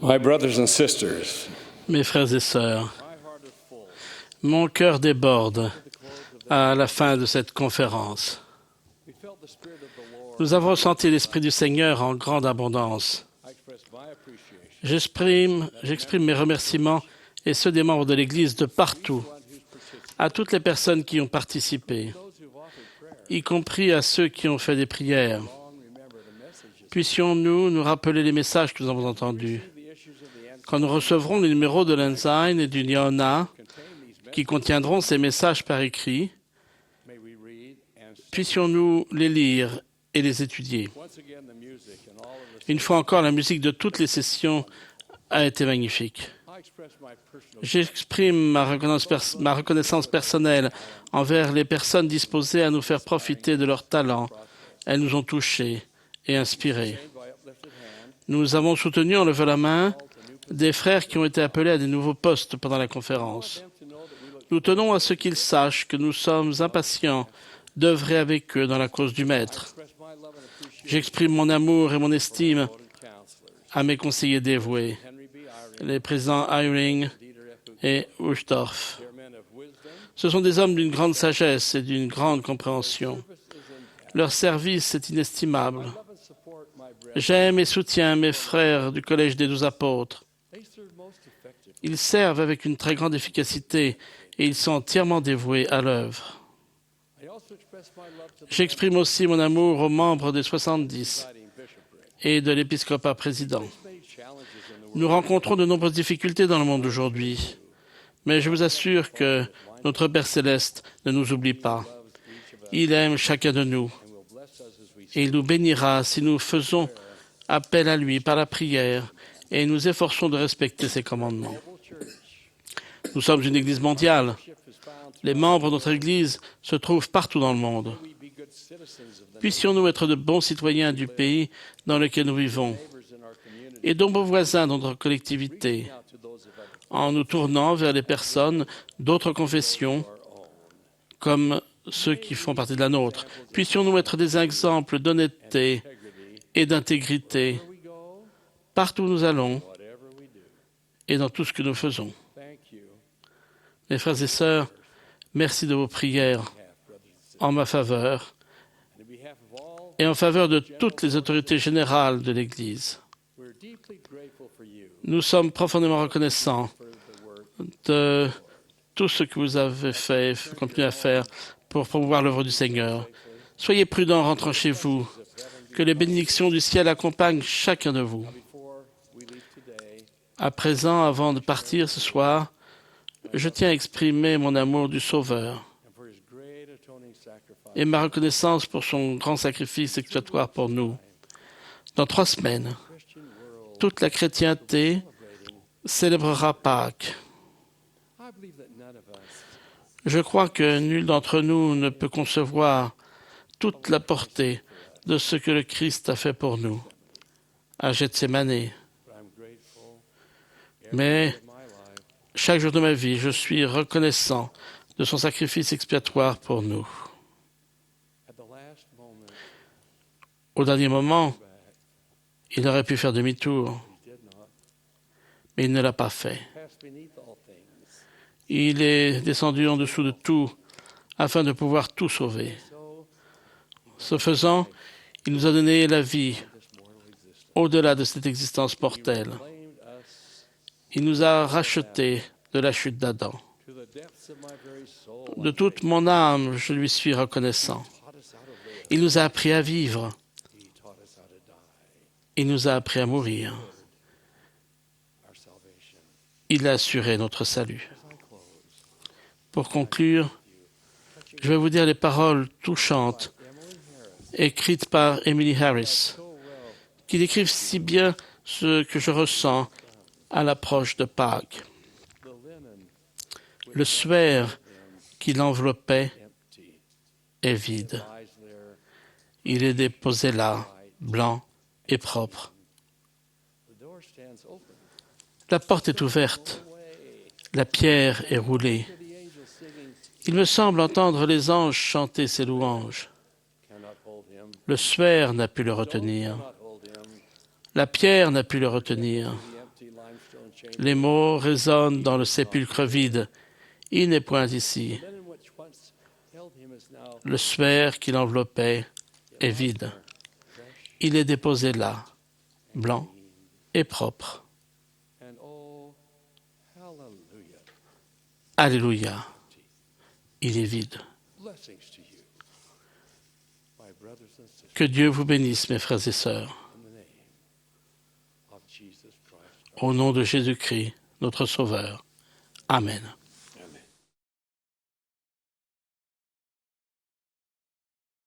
My brothers and sisters, Mes frères et sœurs, mon cœur déborde à la fin de cette conférence. Nous avons ressenti l'Esprit du Seigneur en grande abondance. J'exprime mes remerciements et ceux des membres de l'Église de partout, à toutes les personnes qui ont participé, y compris à ceux qui ont fait des prières. Puissions-nous nous rappeler les messages que nous avons entendus. Quand nous recevrons les numéros de l'Ensign et du Niona, qui contiendront ces messages par écrit, puissions-nous les lire et les étudier. Une fois encore, la musique de toutes les sessions a été magnifique. J'exprime ma reconnaissance personnelle envers les personnes disposées à nous faire profiter de leurs talents. Elles nous ont touchés et inspirés. Nous avons soutenu en levant la main des frères qui ont été appelés à des nouveaux postes pendant la conférence. Nous tenons à ce qu'ils sachent que nous sommes impatients d'œuvrer avec eux dans la cause du Maître. J'exprime mon amour et mon estime à mes conseillers dévoués, les présidents Eyring et Uchtdorf. Ce sont des hommes d'une grande sagesse et d'une grande compréhension. Leur service est inestimable. J'aime et soutiens mes frères du Collège des 12 apôtres. Ils servent avec une très grande efficacité et ils sont entièrement dévoués à l'œuvre. J'exprime aussi mon amour aux membres des 70 et de l'épiscopat président. Nous rencontrons de nombreuses difficultés dans le monde d'aujourd'hui, mais je vous assure que notre Père Céleste ne nous oublie pas. Il aime chacun de nous et il nous bénira si nous faisons appel à lui par la prière et nous efforçons de respecter ses commandements. Nous sommes une Église mondiale. Les membres de notre Église se trouvent partout dans le monde. Puissions-nous être de bons citoyens du pays dans lequel nous vivons et de bons voisins dans notre collectivité, en nous tournant vers les personnes d'autres confessions comme ceux qui font partie de la nôtre. Puissions-nous être des exemples d'honnêteté et d'intégrité partout où nous allons et dans tout ce que nous faisons. Mes frères et sœurs, merci de vos prières en ma faveur et en faveur de toutes les autorités générales de l'Église. Nous sommes profondément reconnaissants de tout ce que vous avez fait et continuez à faire pour promouvoir l'œuvre du Seigneur. Soyez prudents en rentrant chez vous. Que les bénédictions du ciel accompagnent chacun de vous. À présent, avant de partir ce soir, je tiens à exprimer mon amour du Sauveur et ma reconnaissance pour son grand sacrifice expiatoire pour nous. Dans 3 semaines, toute la chrétienté célébrera Pâques. Je crois que nul d'entre nous ne peut concevoir toute la portée de ce que le Christ a fait pour nous à Gethsémani. Mais chaque jour de ma vie, je suis reconnaissant de son sacrifice expiatoire pour nous. Au dernier moment, il aurait pu faire demi-tour, mais il ne l'a pas fait. Il est descendu en dessous de tout afin de pouvoir tout sauver. Ce faisant, il nous a donné la vie au-delà de cette existence mortelle. Il nous a rachetés de la chute d'Adam. De toute mon âme, je lui suis reconnaissant. Il nous a appris à vivre. Il nous a appris à mourir. Il a assuré notre salut. Pour conclure, je vais vous dire les paroles touchantes écrites par Emily Harris, qui décrivent si bien ce que je ressens à l'approche de Pâques. Le suaire qui l'enveloppait est vide. Il est déposé là, blanc et propre. La porte est ouverte. La pierre est roulée. Il me semble entendre les anges chanter ses louanges. Le suaire n'a pu le retenir. La pierre n'a pu le retenir. Les mots résonnent dans le sépulcre vide. Il n'est point ici. Le suaire qui l'enveloppait est vide. Il est déposé là, blanc et propre. Alléluia. Il est vide. Que Dieu vous bénisse, mes frères et sœurs. Au nom de Jésus-Christ, notre Sauveur. Amen.